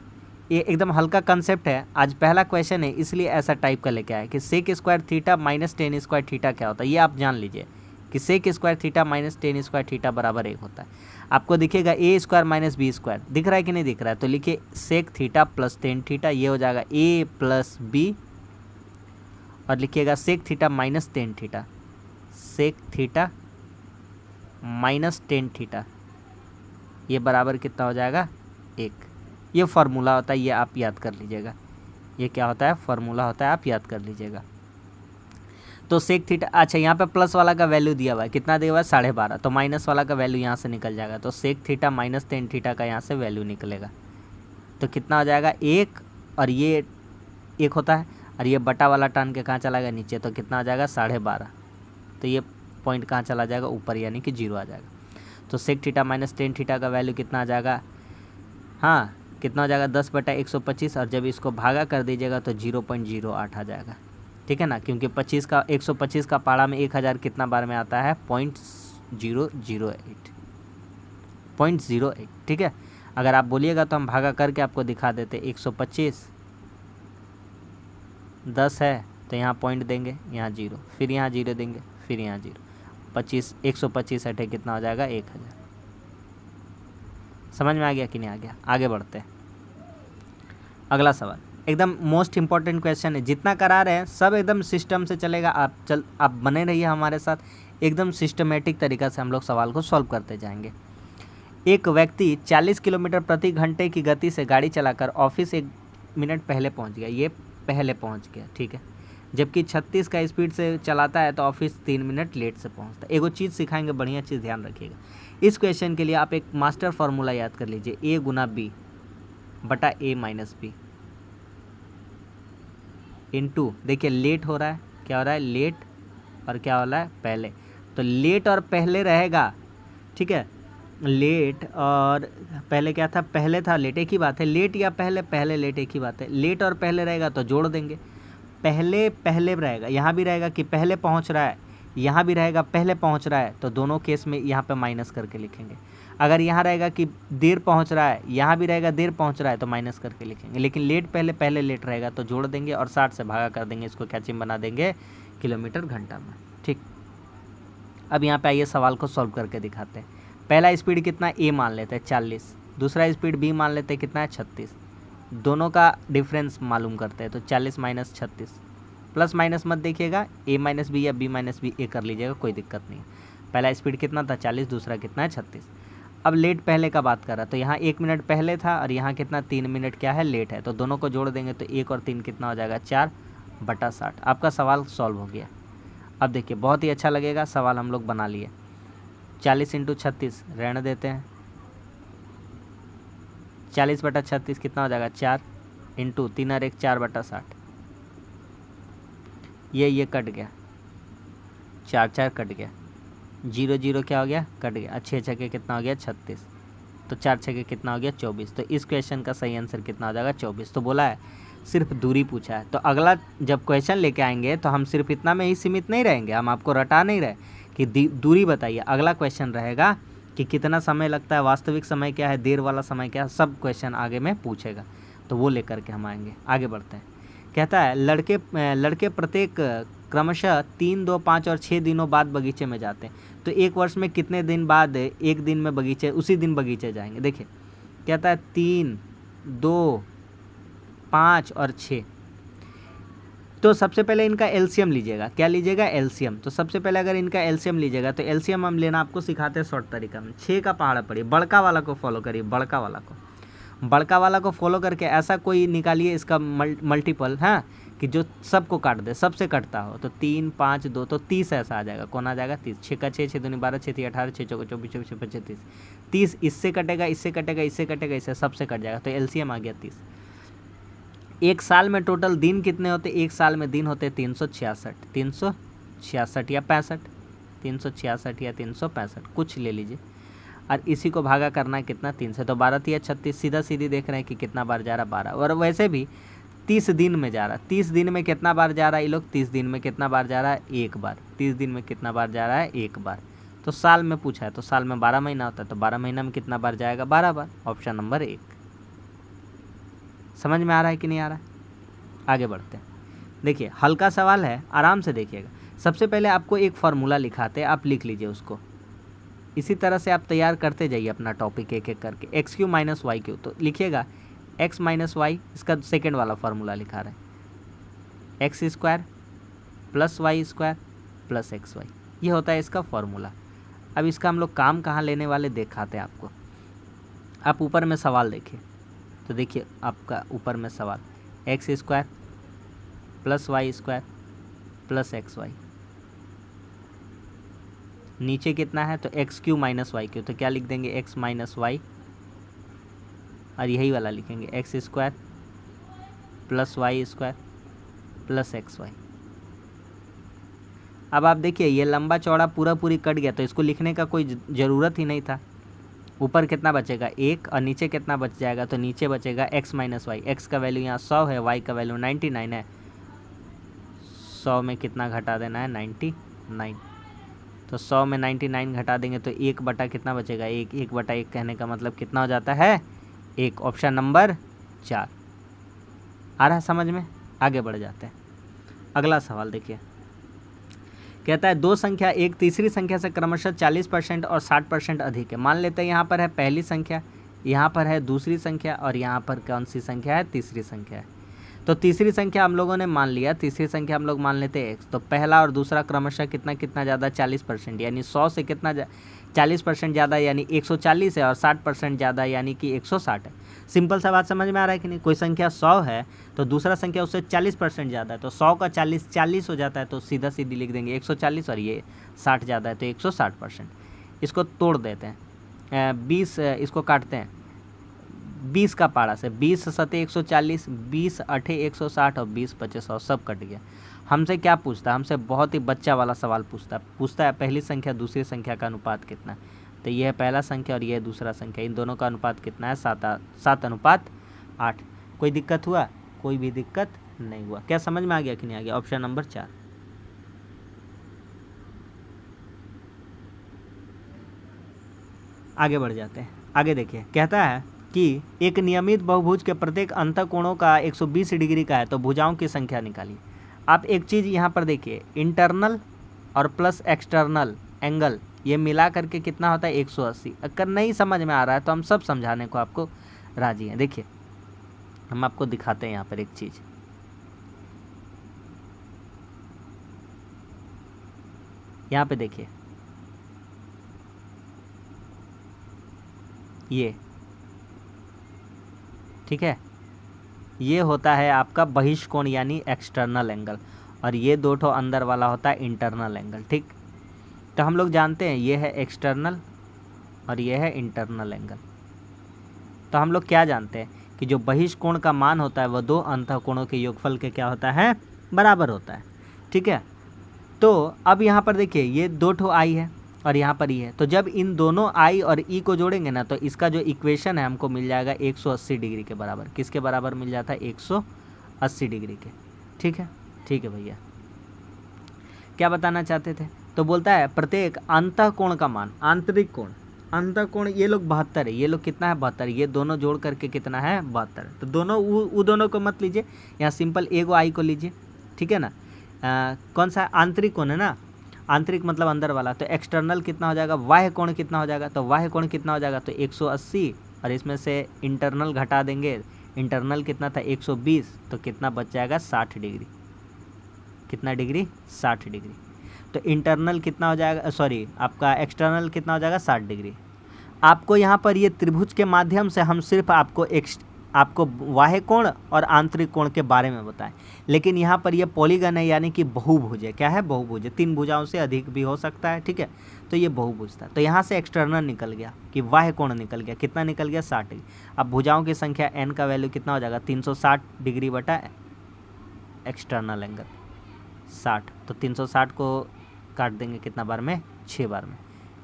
Speaker 1: ये एकदम हल्का कंसेप्ट है, आज पहला क्वेश्चन है इसलिए ऐसा टाइप का लेके आया कि sec square theta minus tan square theta क्या होता है। ये आप जान लीजिए कि sec square theta minus tan square theta बराबर 1 होता है। आपको दिखेगा A square minus B square, दिख रहा है कि नहीं दिख रहा है, तो लिखिए sec theta plus tan theta, ये हो जाएगा ए प्लस बी। और लिखिएगा sec theta minus tan theta, sec theta minus tan theta, ये बराबर कितना हो जाएगा, 1। ये फार्मूला होता है, ये आप याद कर लीजिएगा। ये क्या होता है, फार्मूला होता है, आप याद कर लीजिएगा। तो सेक थीटा, अच्छा यहाँ पे प्लस वाला का वैल्यू दिया हुआ है, कितना दिया हुआ है, 12.5। तो माइनस वाला का वैल्यू यहाँ से निकल जाएगा, तो sec theta minus tan theta का यहाँ से वैल्यू निकलेगा। तो कितना हो जाएगा, 1, और ये 1 होता है, और ये बटा वाला टर्न के कहाँ चला गया, नीचे। तो कितना आ जाएगा, 12.5। तो ये पॉइंट कहाँ चला जाएगा, ऊपर, यानी कि 0 आ जाएगा। तो sec theta minus tan theta का वैल्यू कितना आ जाएगा, हाँ कितना हो जाएगा 10/125, और जब इसको भागा कर दीजिएगा तो 0.08 आ जाएगा, ठीक है ना, क्योंकि 125 का पारा में 1000 कितना बार में आता है 0.008, ठीक है। अगर आप बोलिएगा तो हम भागा करके आपको दिखा देते। 125 10 है तो यहाँ पॉइंट देंगे, यहाँ 0, फिर यहाँ 0 देंगे, फिर यहाँ 0, 125 हटे कितना हो जाएगा 1000। समझ में आ गया कि नहीं आ गया? आगे बढ़ते हैं। अगला सवाल एकदम मोस्ट इम्पॉर्टेंट क्वेश्चन है, जितना करा रहे हैं सब एकदम सिस्टम से चलेगा। आप बने रहिए हमारे साथ, एकदम सिस्टमेटिक तरीक़ा से हम लोग सवाल को सॉल्व करते जाएंगे। एक व्यक्ति 40 किलोमीटर प्रति घंटे की गति से गाड़ी चलाकर ऑफिस 1 मिनट पहले पहुंच गया, ये पहले पहुंच गया, ठीक है, जबकि 36 का स्पीड से चलाता है तो ऑफिस 3 मिनट लेट से पहुंचता है। एगो चीज़ सिखाएंगे, बढ़िया चीज़ ध्यान रखिएगा। इस क्वेश्चन के लिए आप एक मास्टर फार्मूला याद कर लीजिए, a गुना b बटा a माइनस बी इंटू, देखिए लेट हो रहा है, क्या हो रहा है लेट, और क्या हो रहा है पहले, तो लेट और पहले रहेगा, ठीक है, लेट और पहले क्या था, पहले था लेट, एक ही बात है, लेट या पहले, पहले लेट एक ही बात है। लेट और पहले रहेगा तो जोड़ देंगे, पहले पहले रहेगा, यहाँ भी रहेगा कि पहले पहुँच रहा है, यहाँ भी रहेगा पहले पहुँच रहा है, तो दोनों केस में यहाँ पे माइनस करके लिखेंगे। अगर यहाँ रहेगा कि देर पहुँच रहा है, यहाँ भी रहेगा देर पहुँच रहा है, तो माइनस करके लिखेंगे। लेकिन लेट पहले, पहले लेट रहेगा तो जोड़ देंगे और 60 से भागा कर देंगे, इसको क्या चिन्ह बना देंगे, किलोमीटर घंटा में, ठीक। अब यहाँ पे आइए सवाल को सॉल्व करके दिखाते हैं। पहला स्पीड कितना a मान लेते हैं 40, दूसरा स्पीड b मान लेते हैं कितना है 36, दोनों का डिफरेंस मालूम करते हैं, तो 40 माइनस 36, प्लस माइनस मत देखिएगा, a माइनस बी या b माइनस बी ए कर लीजिएगा, कोई दिक्कत नहीं है। पहला स्पीड कितना था 40, दूसरा कितना है 36। अब लेट पहले का बात कर रहा, तो यहाँ 1 मिनट पहले था और यहाँ कितना 3 मिनट क्या है लेट है, तो दोनों को जोड़ देंगे तो 1 और 3 कितना हो जाएगा 4/60। आपका सवाल सॉल्व हो गया। अब देखिए बहुत ही अच्छा लगेगा, सवाल हम लोग बना लिए। 40 × 36 रहने देते हैं, 40/36 कितना हो जाएगा 4 इंटू 3 और 1 4/60, ये कट गया, 4 कट गया, 0 0 क्या हो गया कट गया, 6 छके कितना हो गया 36, तो 4 छके कितना हो गया 24। तो इस क्वेश्चन का सही आंसर कितना हो जाएगा 24। तो बोला है सिर्फ दूरी पूछा है, तो अगला जब क्वेश्चन लेके आएंगे तो हम सिर्फ इतना में ही सीमित नहीं रहेंगे, हम आपको रटा नहीं रहे कि दूरी बताइए। अगला क्वेश्चन रहेगा कि कितना समय लगता है, वास्तविक समय क्या है, देर वाला समय क्या है, सब क्वेश्चन आगे में पूछेगा, तो वो लेकर के हम आएंगे। आगे बढ़ते हैं। कहता है लड़के प्रत्येक क्रमशः 3, 2, 5 और 6 दिनों बाद बगीचे में जाते हैं, तो एक वर्ष में कितने दिन बाद एक दिन में बगीचे, उसी दिन बगीचे जाएंगे। देखिए कहता है 3, 2, 5 और 6, तो सबसे पहले इनका एलसीएम लीजिएगा। क्या लीजिएगा एलसीएम, तो सबसे पहले अगर इनका एलसीएम लीजिएगा तो एलसीएम हम लेना आपको सिखाते हैं शॉर्ट तरीका में। 6 का पहाड़ा पड़िए, बड़का वाला को फॉलो करिए, बड़का वाला को फॉलो करके ऐसा कोई निकालिए इसका मल्टीपल, हाँ, कि जो सबको काट दे, सबसे कटता हो, तो 3, 5, 2, तो 30 ऐसा आ जाएगा। कौन आ जाएगा 30, 6 का 6, 6 दूनी 12, 6 3 18, 6 चौका 24, 24 25 30 इससे कटेगा, इससे कटेगा, इससे कटेगा, इससे सबसे कट जाएगा, तो एलसीएम आ गया 30। एक साल में टोटल दिन कितने होते, एक साल में दिन होते 366 या 65, 366 या 365 कुछ ले लीजिए, और इसी को भागा करना है कितना 3 से, तो 12 या 36, सीधा सीधी देख रहे हैं कि कितना बार जा रहा 12, और वैसे भी 30 दिन में जा रहा है, 30 दिन में कितना बार जा रहा है ये लोग, 30 दिन में कितना बार जा रहा है एक बार, 30 दिन में कितना बार जा रहा है एक बार। तो साल में पूछा है, तो साल में 12 महीना होता है, तो 12 महीना में कितना बार जाएगा 12 बार, ऑप्शन नंबर 1। समझ में आ रहा है कि नहीं आ रहा है? आगे बढ़ते हैं। देखिए हल्का सवाल है, आराम से देखिएगा। सबसे पहले आपको एक फार्मूला लिखाते हैं, आप लिख लीजिए उसको, इसी तरह से आप तैयार करते जाइए अपना टॉपिक एक एक करके। x³ माइनस वाई क्यू, तो लिखिएगा x माइनस वाई, इसका सेकेंड वाला फार्मूला लिखा रहे हैं, x² plus y² plus xy, ये होता है इसका फार्मूला। अब इसका हम लोग काम कहाँ लेने वाले दिखाते हैं आपको। आप ऊपर में सवाल देखिए, तो देखिए आपका ऊपर में सवाल x² plus y² plus xy, नीचे कितना है तो x³ माइनस वाई क्यू, तो क्या लिख देंगे x माइनस वाई, और यही वाला लिखेंगे x² plus y² plus xy। अब आप देखिए ये लंबा चौड़ा पूरा पूरी कट गया, तो इसको लिखने का कोई ज़रूरत ही नहीं था। ऊपर कितना बचेगा 1 और नीचे कितना बच जाएगा, तो नीचे बचेगा x माइनस वाई। एक्स का वैल्यू यहाँ 100 है, y का वैल्यू 99 है। 100 में कितना घटा देना है 99, तो 100 में 99 घटा देंगे तो 1 बटा कितना बचेगा 1। 1 बटा 1 कहने का मतलब कितना हो जाता है 1। ऑप्शन नंबर 4 आ रहा है समझ में। आगे बढ़ जाते हैं। अगला सवाल देखिए, कहता है दो संख्या एक तीसरी संख्या से क्रमशः 40% और 60% अधिक है। मान लेते हैं यहाँ पर है पहली संख्या, यहाँ पर है दूसरी संख्या और यहाँ पर कौन सी संख्या है, तीसरी संख्या है। तो तीसरी संख्या हम लोगों ने मान लिया, तीसरी संख्या हम लोग मान लेते हैं x। तो पहला और दूसरा क्रमशः कितना कितना ज़्यादा 40%, यानी 100 से कितना 40% ज़्यादा यानी 140 है, और 60% ज़्यादा यानी कि 160 है। सिंपल सा बात समझ में आ रहा है कि नहीं। कोई संख्या 100 है तो दूसरा संख्या उससे 40% ज़्यादा है, तो 100 का 40 हो जाता है, तो सीधा सीधी लिख देंगे 140, और ये 60 ज़्यादा है तो 160%। इसको तोड़ देते हैं, 20 इसको काटते हैं 20 का पारा से, 20 सते 140, 20 अठे 160 और 20 पचे 100, सब कट गया। हमसे क्या पूछता है, हमसे बहुत ही बच्चा वाला सवाल पूछता है पहली संख्या दूसरी संख्या का अनुपात कितना है। तो ये है पहला संख्या और ये है दूसरा संख्या, इन दोनों का अनुपात कितना है 7:8। कोई दिक्कत हुआ, कोई भी दिक्कत नहीं हुआ। क्या समझ में आ गया कि नहीं आ गया। Option number 4। आगे बढ़ जाते हैं। आगे देखिए, कहता है कि एक नियमित बहुभुज के प्रत्येक अंतःकोणों का 120 डिग्री का है, तो भुजाओं की संख्या निकालिए। आप एक चीज़ यहाँ पर देखिए, इंटरनल और प्लस एक्सटर्नल एंगल ये मिला करके कितना होता है 180। अगर नहीं समझ में आ रहा है तो हम सब समझाने को आपको राजी हैं। देखिए हम आपको दिखाते हैं यहाँ पर एक चीज़, यहाँ पे देखिए ये ठीक है, ये होता है आपका बहिष्कोण यानी एक्सटर्नल एंगल, और ये दो ठो अंदर वाला होता है इंटरनल एंगल। ठीक, तो हम लोग जानते हैं ये है एक्सटर्नल और ये है इंटरनल एंगल। तो हम लोग क्या जानते हैं कि जो बहिष्कोण का मान होता है वह दो अंतःकोणों के योगफल के क्या होता है, बराबर होता है। ठीक है, तो अब यहाँ पर देखिए ये दो ठो आई है और यहाँ पर ई है, तो जब इन दोनों आई और ई को जोड़ेंगे ना तो इसका जो इक्वेशन है हमको मिल जाएगा 180 डिग्री के बराबर। किसके बराबर मिल जाता है 180 डिग्री के। ठीक है भैया, क्या बताना चाहते थे। तो बोलता है प्रत्येक अंतःकोण का मान, आंतरिक कोण, अंतःकोण ये लोग 72 है, ये लोग कितना है 72, ये दोनों जोड़ करके कितना है 72। तो दोनों वो दोनों को मत लीजिए, यहाँ सिंपल एगो आई को लीजिए। ठीक है ना, कौन सा आंतरिक कोण है ना, आंतरिक मतलब अंदर वाला। तो एक्सटर्नल कितना हो जाएगा, बाह्य कोण कितना हो जाएगा, तो बाह्य कोण कितना हो जाएगा तो 180, और इसमें से इंटरनल घटा देंगे, इंटरनल कितना था 120, तो कितना बच जाएगा 60 डिग्री। कितना डिग्री 60 डिग्री। तो इंटरनल कितना हो जाएगा, सॉरी आपका एक्सटर्नल कितना हो जाएगा 60 डिग्री। आपको यहाँ पर ये त्रिभुज के माध्यम से हम सिर्फ आपको बाह्य कोण और आंतरिक कोण के बारे में बताएं, लेकिन यहाँ पर ये पॉलीगन है यानी कि बहुभुज है। क्या है, बहुभुज है, 3 भुजाओं से अधिक भी हो सकता है। ठीक है, तो ये बहुभुज था। तो यहाँ से एक्सटर्नल निकल गया कि बाह्य कोण निकल गया, कितना निकल गया 60 डिग्री। अब भुजाओं की संख्या n का वैल्यू कितना हो जाएगा 360 डिग्री बटा एक्सटर्नल एंगल 60। तो 360 को काट देंगे कितना बार में, 6 बार में।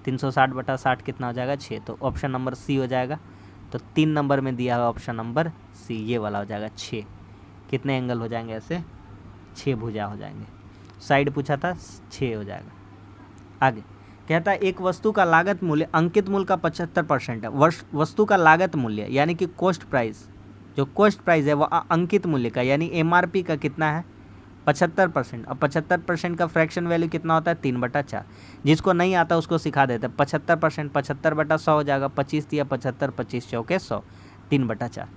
Speaker 1: 360 बटा 60 कितना हो जाएगा 6, तो ऑप्शन नंबर सी हो जाएगा। तो 3 नंबर में दिया हुआ ऑप्शन नंबर सी ये वाला हो जाएगा 6। कितने एंगल हो जाएंगे ऐसे, 6 भुजा हो जाएंगे। साइड पूछा था 6 हो जाएगा। आगे कहता है एक वस्तु का लागत मूल्य अंकित मूल्य का 75% है। वस्तु का लागत मूल्य यानी कि कॉस्ट प्राइस, जो कॉस्ट प्राइस है वह अंकित मूल्य का यानी MRP का कितना है 75%। और 75% का फ्रैक्शन वैल्यू कितना होता है 3/4। जिसको नहीं आता उसको सिखा देते। 75% 75/100 हो जाएगा, 25 दिया 75, 25 चौके 100, 3/4।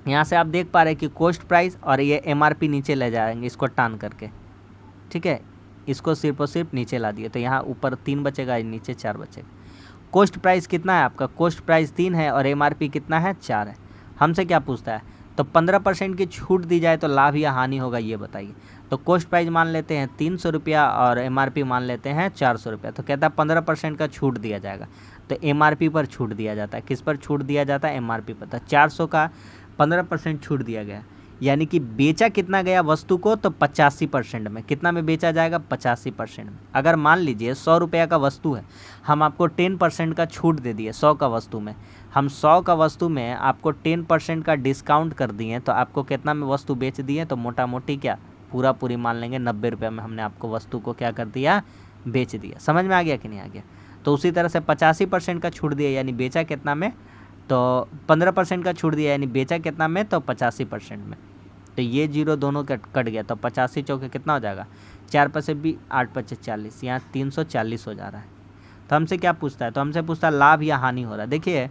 Speaker 1: यहाँ से आप देख पा रहे हैं कि कॉस्ट प्राइस और ये MRP नीचे ले जाएंगे इसको टान करके। ठीक है, इसको सिर्फ और सिर्फ नीचे ला दिए, तो यहाँ ऊपर 3 बचेगा, नीचे 4 बचेगा। कॉस्ट प्राइस कितना है आपका, कॉस्ट प्राइस 3 है और MRP कितना है 4 है। हमसे क्या पूछता है, तो 15% की छूट दी जाए तो लाभ या हानि होगा ये बताइए। तो कॉस्ट प्राइस मान लेते हैं 300 रुपया और MRP मान लेते हैं 400 रुपया। तो कहता है 15% का छूट दिया जाएगा, तो MRP पर छूट दिया जाता है। किस पर छूट दिया जाता है, MRP पर। तो 400 का 15% छूट दिया गया, यानी कि बेचा कितना गया वस्तु को, तो 85% में। कितना में बेचा जाएगा, 85% में। अगर मान लीजिए 100 रुपया का वस्तु है, हम आपको 10% का छूट दे दिए 100 का वस्तु में, हम 100 का वस्तु में आपको 10% का डिस्काउंट कर दिए, तो आपको कितना में वस्तु बेच दिए, तो मोटा मोटी क्या पूरा पूरी मान लेंगे 90 रुपये में हमने आपको वस्तु को क्या कर दिया, बेच दिया। समझ में आ गया कि नहीं आ गया। तो उसी तरह से 85% का छूट दिया यानी बेचा कितना में, तो 15% का छूट दिया यानी बेचा कितना में, तो 85% में। तो ये जीरो दोनों कट गया, तो 85 चौके कितना हो जाएगा, 4 पैसे भी 8 पचे 40, यहाँ 340 हो जा रहा है। तो हमसे क्या पूछता है, तो हमसे पूछता है लाभ या हानि हो रहा है। देखिए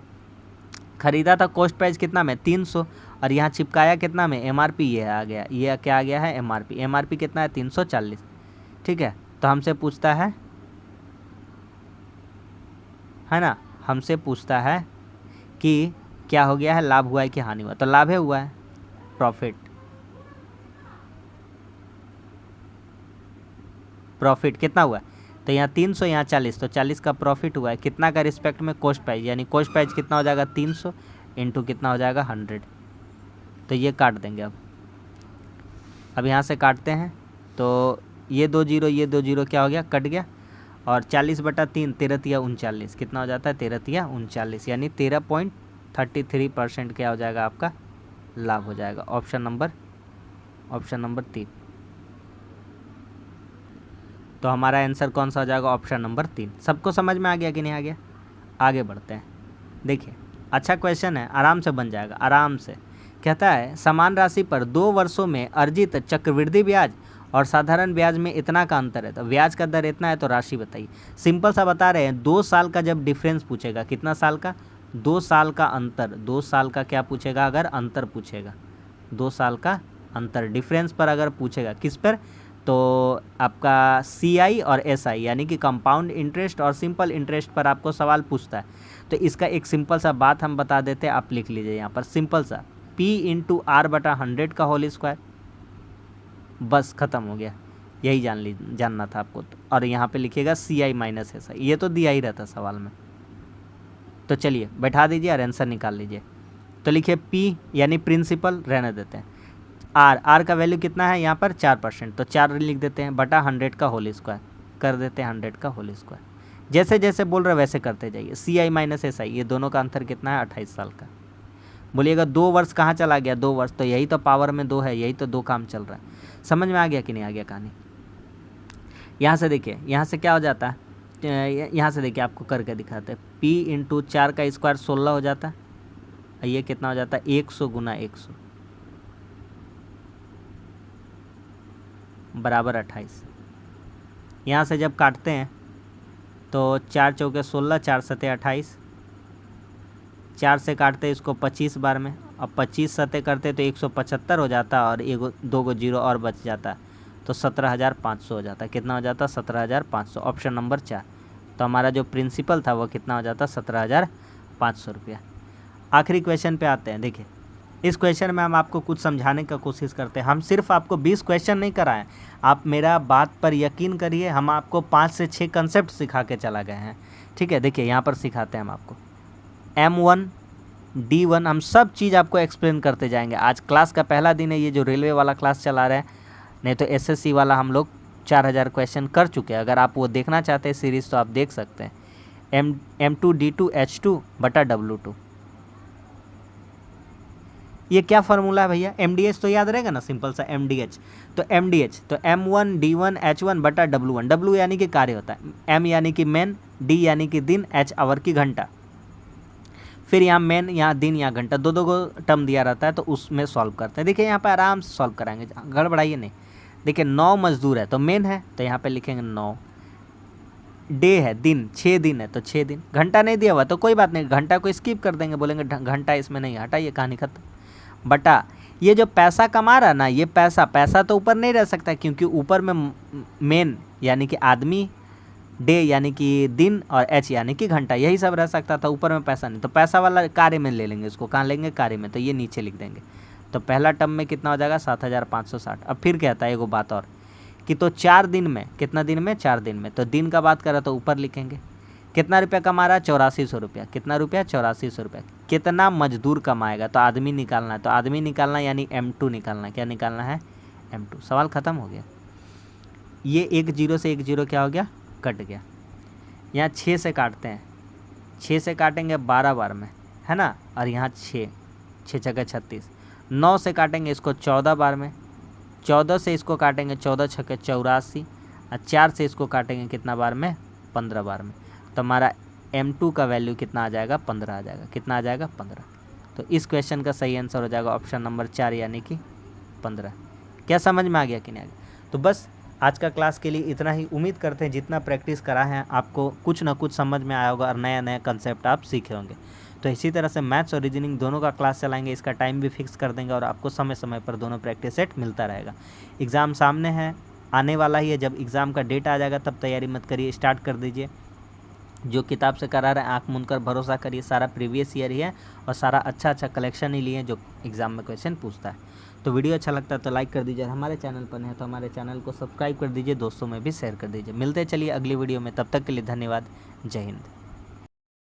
Speaker 1: खरीदा था कॉस्ट प्राइस कितना में, 300, और यहाँ चिपकाया कितना में, एमआरपी ये आ गया, ये क्या आ गया है, एमआरपी। एमआरपी कितना है, 340, ठीक है। तो हमसे पूछता है ना, हमसे पूछता है कि क्या हो गया है, लाभ हुआ है कि हानि हुआ। तो लाभ है हुआ है, प्रॉफिट। प्रॉफिट कितना हुआ है, तो यहाँ 300 यहाँ 40, तो 40 का प्रॉफिट हुआ है। कितना का रिस्पेक्ट में, कॉस्ट प्राइस, यानी कॉस्ट प्राइस कितना हो जाएगा 300 इंटू कितना हो जाएगा 100। तो ये काट देंगे। अब यहाँ से काटते हैं, तो ये 2 जीरो ये 2 जीरो क्या हो गया, कट गया। और 40/3 13×3 कितना हो जाता है, 13×3 यानी 13.33% क्या हो जाएगा आपका लाभ हो जाएगा। Option number 3। तो हमारा आंसर कौन सा हो जाएगा, ऑप्शन नंबर 3। सबको समझ में आ गया कि नहीं आ गया। आगे बढ़ते हैं। देखिए अच्छा क्वेश्चन है, आराम से बन जाएगा, आराम से। कहता है समान राशि पर 2 वर्षों में अर्जित चक्रवृद्धि ब्याज और साधारण ब्याज में इतना का अंतर है, तो ब्याज का दर इतना है, तो राशि बताइए। सिंपल सा बता रहे हैं, 2 साल का जब डिफरेंस पूछेगा, कितना साल का, 2 साल का अंतर, 2 साल का क्या पूछेगा, अगर अंतर पूछेगा, 2 साल का अंतर डिफरेंस पर अगर पूछेगा, किस पर, तो आपका CI और SI यानी कि कंपाउंड इंटरेस्ट और सिंपल इंटरेस्ट पर आपको सवाल पूछता है। तो इसका एक सिंपल सा बात हम बता देते हैं, आप लिख लीजिए यहाँ पर सिंपल सा, P × R/100 का होल स्क्वायर, बस ख़त्म हो गया। यही जानना था आपको। और यहाँ पे लिखिएगा CI - SI, ये तो दिया ही रहता सवाल में। तो चलिए बैठा दीजिए और आंसर निकाल लीजिए। तो लिखिए P यानी प्रिंसिपल, रहने देते हैं। R का वैल्यू कितना है यहाँ पर 4%, तो 4 लिख देते हैं, बटा 100 का होल स्क्वायर कर देते हैं, 100 का होल स्क्वायर। जैसे जैसे बोल रहे वैसे करते जाइए। CI - SI ये दोनों का अंतर कितना है, 28 साल का। बोलिएगा 2 वर्ष कहाँ चला गया, 2 वर्ष, तो यही तो पावर में 2 है, यही तो 2 काम चल रहा है। समझ में आ गया कि नहीं आ गया कहानी। यहाँ से देखिए, यहाँ से क्या हो जाता है, यहाँ से देखिए आपको करके दिखाते हैं। P × 4 का स्क्वायर 16 हो जाता है, ये कितना हो जाता है 100 × 100 बराबर 28। यहाँ से जब काटते हैं तो 4 चौके 16, 4 सते 28, 4 से काटते हैं इसको 25 बार में, अब 25 सते करते तो 175 हो जाता, और 2 जीरो और बच जाता, तो 17,500 हो जाता। कितना हो जाता, 17,500। Option number 4। तो हमारा जो प्रिंसिपल था वो कितना हो जाता, 17,500 रुपया। आखिरी क्वेश्चन पे आते हैं। देखिए इस क्वेश्चन में हम आपको कुछ समझाने का कोशिश करते हैं। हम सिर्फ आपको 20 क्वेश्चन नहीं कराएं, आप मेरा बात पर यकीन करिए, हम आपको 5 से 6 कंसेप्ट सिखा के चला गए हैं। ठीक है, देखिए यहाँ पर सिखाते हैं हम आपको M1 D1, हम सब चीज़ आपको एक्सप्लेन करते जाएंगे। आज क्लास का पहला दिन है, ये जो रेलवे वाला क्लास चला रहे हैं, नहीं तो SSC वाला हम लोग 4000 क्वेश्चन कर चुके हैं। अगर आप वो देखना चाहते हैं सीरीज़ तो आप देख सकते हैं। M2 D2 H2 बटा W2, ये क्या फार्मूला है भैया, MDH तो याद रहेगा ना, सिंपल सा MDH। तो MDH तो M1 D1 H1 बटा W1। W यानी कि कार्य होता है, M यानी कि मैन, D यानी कि दिन, H आवर की घंटा। फिर यहाँ मैन, यहाँ दिन, यहाँ घंटा, दो को टर्म दिया रहता है, तो उसमें सॉल्व करते हैं। देखिए यहाँ पे आराम से सॉल्व कराएंगे, गड़बड़ाइए नहीं। देखिए 9 मजदूर है तो मैन है, तो यहाँ पे लिखेंगे 9। डे है दिन, 6 दिन है तो 6 दिन। घंटा नहीं दिया हुआ तो कोई बात नहीं, घंटा को स्किप कर देंगे, बोलेंगे घंटा इसमें नहीं, हटाइए, कहानी खत्म। बटा ये जो पैसा कमा रहा ना, ये पैसा तो ऊपर नहीं रह सकता, क्योंकि ऊपर में मेन यानी कि आदमी, डे यानी कि दिन, और H यानी कि घंटा, यही सब रह सकता था, ऊपर में पैसा नहीं। तो पैसा वाला कार्य में ले लेंगे इसको, कहाँ लेंगे, कार्य में, तो ये नीचे लिख देंगे। तो पहला टर्म में कितना हो जाएगा 7560। अब फिर कहता है एगो बात और कि तो 4 दिन में, कितना दिन में, 4 दिन में, तो दिन का बात करा तो ऊपर लिखेंगे, कितना रुपया कमा रहा है? 8400 रुपया। कितना रुपया? 8400 रुपया। कितना मजदूर कमाएगा? तो आदमी निकालना है, तो आदमी निकालना यानी M2 निकालना है। क्या निकालना है? M2। सवाल ख़त्म हो गया। ये 1 0 से 1 0 क्या हो गया? कट गया। यहाँ 6 से काटते हैं, 6 से काटेंगे 12 बार में, है ना, और यहाँ 6 6 छक्के 36। 9 से काटेंगे इसको 14 बार में, 14 से इसको काटेंगे 14 छक्के 84, और 4 से इसको काटेंगे कितना बार में? 15 बार में। तो हमारा M2 का वैल्यू कितना आ जाएगा? 15 आ जाएगा। कितना आ जाएगा? 15। तो इस क्वेश्चन का सही आंसर हो जाएगा ऑप्शन नंबर 4 यानी कि 15। क्या समझ में आ गया कि नहीं आ गया? तो बस आज का क्लास के लिए इतना ही। उम्मीद करते हैं जितना प्रैक्टिस करा है आपको कुछ ना कुछ समझ में आया होगा और नया नया कंसेप्ट आप सीखे होंगे। तो इसी तरह से मैथ्स और रीजनिंग दोनों का क्लास चलाएंगे, इसका टाइम भी फिक्स कर देंगे और आपको समय समय पर दोनों प्रैक्टिस सेट मिलता रहेगा। एग्ज़ाम सामने है, आने वाला ही है। जब एग्ज़ाम का डेट आ जाएगा तब तैयारी मत करिए, स्टार्ट कर दीजिए। जो किताब से करा रहे हैं आँख मूंद कर भरोसा करिए, सारा प्रीवियस ईयर ही है और सारा अच्छा कलेक्शन ही लिए जो एग्ज़ाम में क्वेश्चन पूछता है। तो वीडियो अच्छा लगता है तो लाइक कर दीजिए, हमारे चैनल पर है तो हमारे चैनल को सब्सक्राइब कर दीजिए, दोस्तों में भी शेयर कर दीजिए। मिलते चलिए अगली वीडियो में, तब तक के लिए धन्यवाद। जय हिंद।